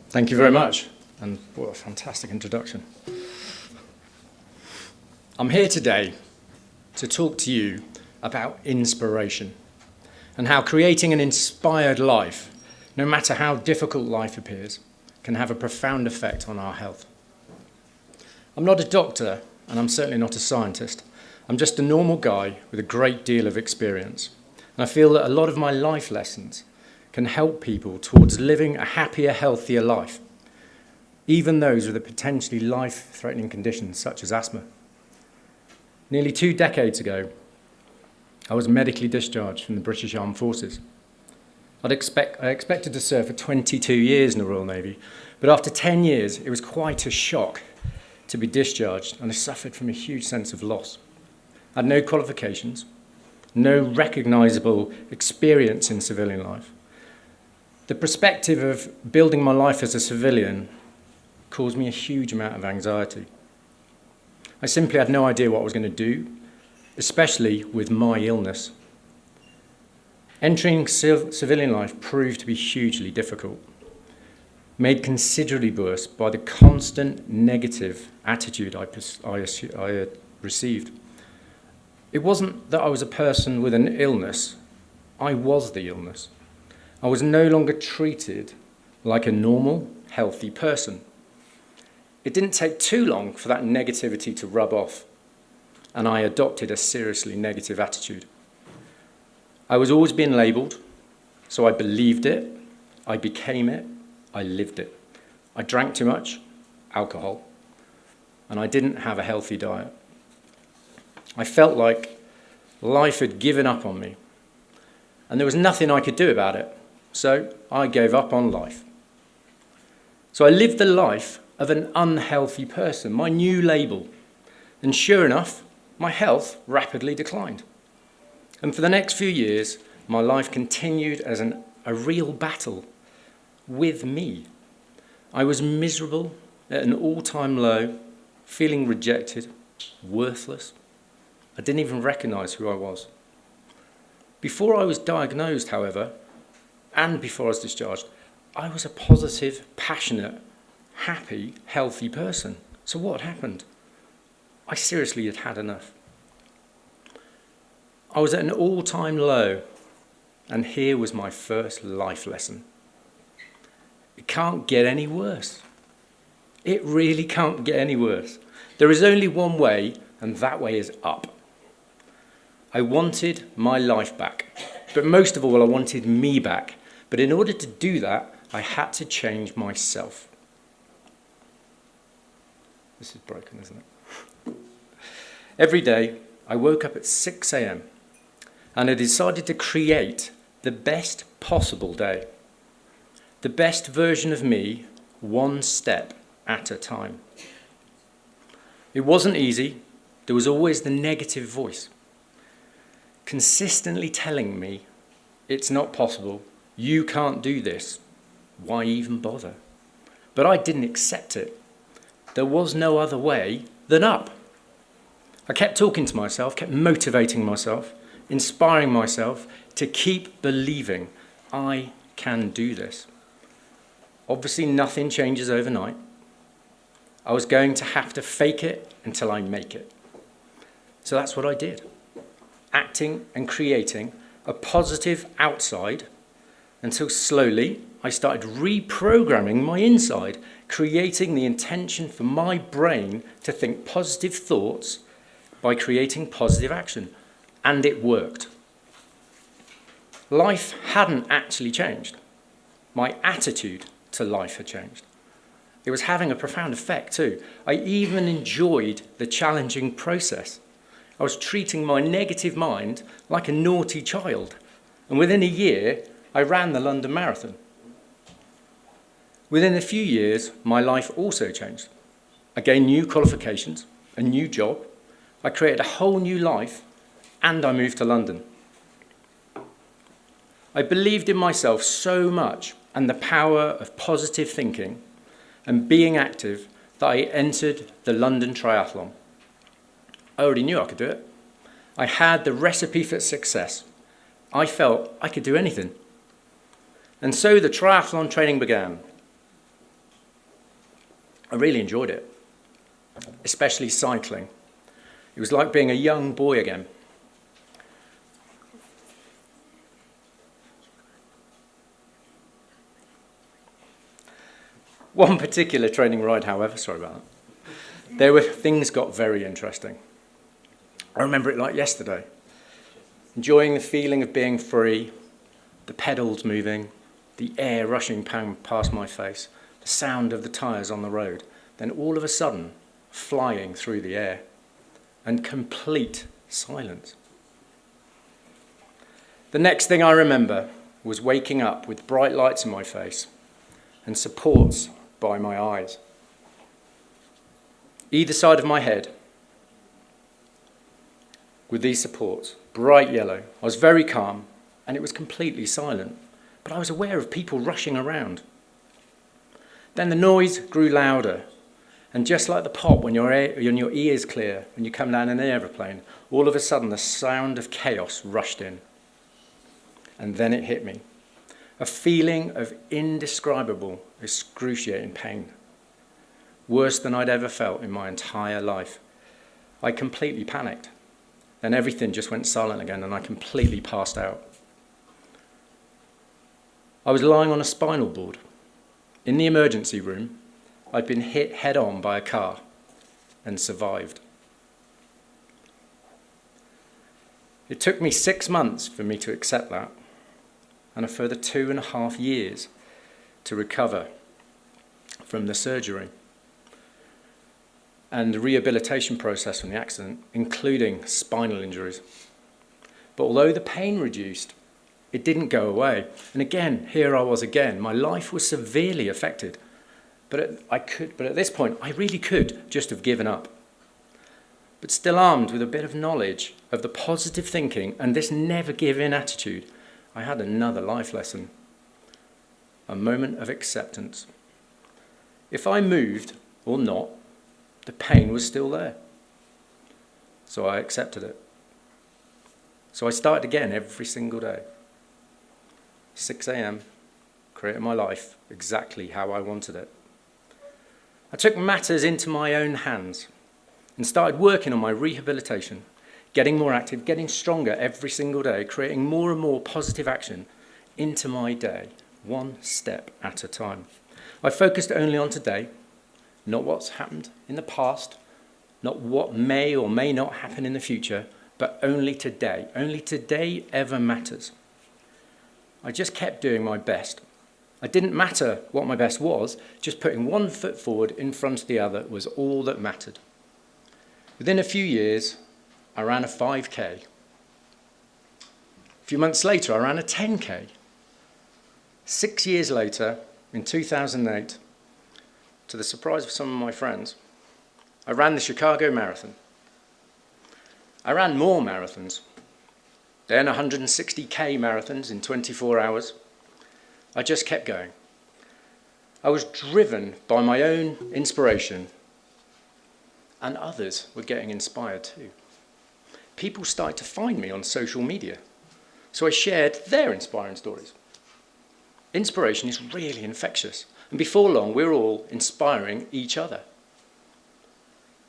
Thank you very much, and what a fantastic introduction. I'm here today to talk to you about inspiration and how creating an inspired life, no matter how difficult life appears, can have a profound effect on our health. I'm not a doctor, and I'm certainly not a scientist. I'm just a normal guy with a great deal of experience. And I feel that a lot of my life lessons can help people towards living a happier, healthier life, even those with a potentially life-threatening conditions such as asthma. Nearly 2 decades ago, I was medically discharged from the British Armed Forces. I expected to serve for 22 years in the Royal Navy, but after 10 years, it was quite a shock to be discharged, and I suffered from a huge sense of loss. I had no qualifications, no recognisable experience in civilian life. The perspective of building my life as a civilian caused me a huge amount of anxiety. I simply had no idea what I was going to do, especially with my illness. Entering civilian life proved to be hugely difficult, made considerably worse by the constant negative attitude I received. It wasn't that I was a person with an illness, I was the illness. I was no longer treated like a normal, healthy person. It didn't take too long for that negativity to rub off, and I adopted a seriously negative attitude. I was always being labelled, so I believed it, I became it, I lived it. I drank too much, alcohol, and I didn't have a healthy diet. I felt like life had given up on me, and there was nothing I could do about it. So I gave up on life. So I lived the life of an unhealthy person, my new label. And sure enough, my health rapidly declined. And for the next few years, my life continued as a real battle with me. I was miserable at an all-time low, feeling rejected, worthless. I didn't even recognise who I was. Before I was diagnosed, however, and before I was discharged, I was a positive, passionate, happy, healthy person. So what happened? I seriously had had enough. I was at an all-time low, and here was my first life lesson. It can't get any worse. It really can't get any worse. There is only one way, and that way is up. I wanted my life back, but most of all, I wanted me back. But in order to do that, I had to change myself. This is broken, isn't it? Every day, I woke up at 6 a.m. and I decided to create the best possible day. The best version of me, one step at a time. It wasn't easy. There was always the negative voice, consistently telling me, it's not possible. You can't do this. Why even bother? But I didn't accept it. There was no other way than up. I kept talking to myself, kept motivating myself, inspiring myself to keep believing I can do this. Obviously, nothing changes overnight. I was going to have to fake it until I make it. So that's what I did. Acting and creating a positive outside until slowly I started reprogramming my inside, creating the intention for my brain to think positive thoughts by creating positive action. And it worked. Life hadn't actually changed. My attitude to life had changed. It was having a profound effect too. I even enjoyed the challenging process. I was treating my negative mind like a naughty child. And within a year, I ran the London Marathon. Within a few years, my life also changed. I gained new qualifications, a new job. I created a whole new life, and I moved to London. I believed in myself so much and the power of positive thinking and being active that I entered the London Triathlon. I already knew I could do it. I had the recipe for success. I felt I could do anything. And so the triathlon training began. I really enjoyed it, especially cycling. It was like being a young boy again. One particular training ride, however, sorry about that, things got very interesting. I remember it like yesterday. Enjoying the feeling of being free, the pedals moving, the air rushing past my face, the sound of the tyres on the road, then all of a sudden, flying through the air, and complete silence. The next thing I remember was waking up with bright lights in my face and supports by my eyes. Either side of my head, with these supports, bright yellow. I was very calm, and it was completely silent, but I was aware of people rushing around. Then the noise grew louder, and just like the pop when your ears clear when you come down in an aeroplane, all of a sudden the sound of chaos rushed in. And then it hit me. A feeling of indescribable, excruciating pain. Worse than I'd ever felt in my entire life. I completely panicked. Then everything just went silent again and I completely passed out. I was lying on a spinal board. In the emergency room, I'd been hit head-on by a car and survived. It took me 6 months for me to accept that, and a further 2.5 years to recover from the surgery and the rehabilitation process from the accident, including spinal injuries. But although the pain reduced, it didn't go away. And again, here I was again. My life was severely affected. But at this point, I really could just have given up. But still armed with a bit of knowledge of the positive thinking and this never give in attitude, I had another life lesson. A moment of acceptance. If I moved or not, the pain was still there. So I accepted it. So I started again every single day. 6 a.m., creating my life exactly how I wanted it. I took matters into my own hands and started working on my rehabilitation, getting more active, getting stronger every single day, creating more and more positive action into my day, one step at a time. I focused only on today, not what's happened in the past, not what may or may not happen in the future, but only today. Only today ever matters. I just kept doing my best. It didn't matter what my best was, just putting one foot forward in front of the other was all that mattered. Within a few years, I ran a 5K. A few months later, I ran a 10K. 6 years later, in 2008, to the surprise of some of my friends, I ran the Chicago Marathon. I ran more marathons, then 160K marathons in 24 hours. I just kept going. I was driven by my own inspiration, and others were getting inspired too. People started to find me on social media, so I shared their inspiring stories. Inspiration is really infectious, and before long, we're all inspiring each other.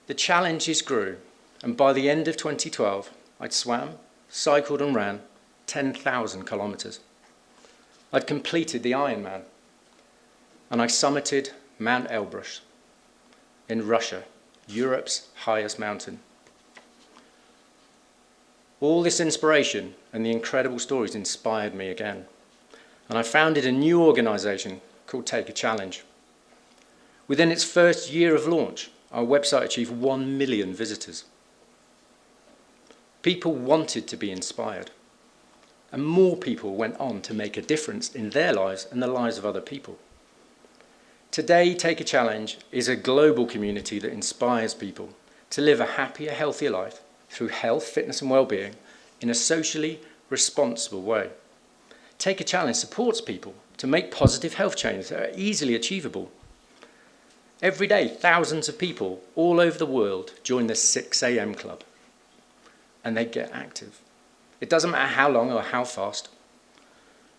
The challenges grew, and by the end of 2012, I'd swam, cycled and ran 10,000 kilometers. I'd completed the Ironman, and I summited Mount Elbrus in Russia, Europe's highest mountain. All this inspiration and the incredible stories inspired me again, and I founded a new organization called TakeaChallenge. Within its first year of launch, our website achieved 1 million visitors. People wanted to be inspired, and more people went on to make a difference in their lives and the lives of other people. Today, TakeaChallenge is a global community that inspires people to live a happier, healthier life through health, fitness and well-being in a socially responsible way. TakeaChallenge supports people to make positive health changes that are easily achievable. Every day, thousands of people all over the world join the 6 a.m. club, and they get active. It doesn't matter how long or how fast,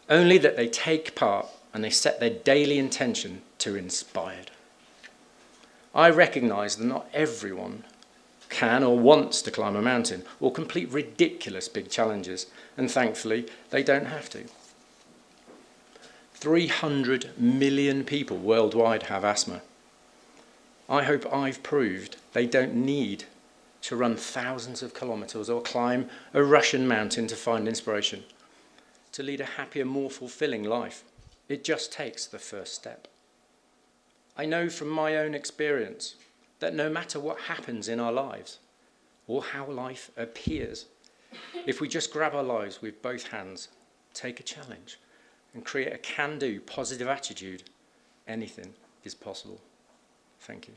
only that they take part and they set their daily intention to inspired. I recognise that not everyone can or wants to climb a mountain or complete ridiculous big challenges, and thankfully they don't have to. 300 million people worldwide have asthma. I hope I've proved they don't need to run thousands of kilometres or climb a Russian mountain to find inspiration. To lead a happier, more fulfilling life, it just takes the first step. I know from my own experience that no matter what happens in our lives, or how life appears, if we just grab our lives with both hands, take a challenge, and create a can-do, positive attitude, anything is possible. Thank you.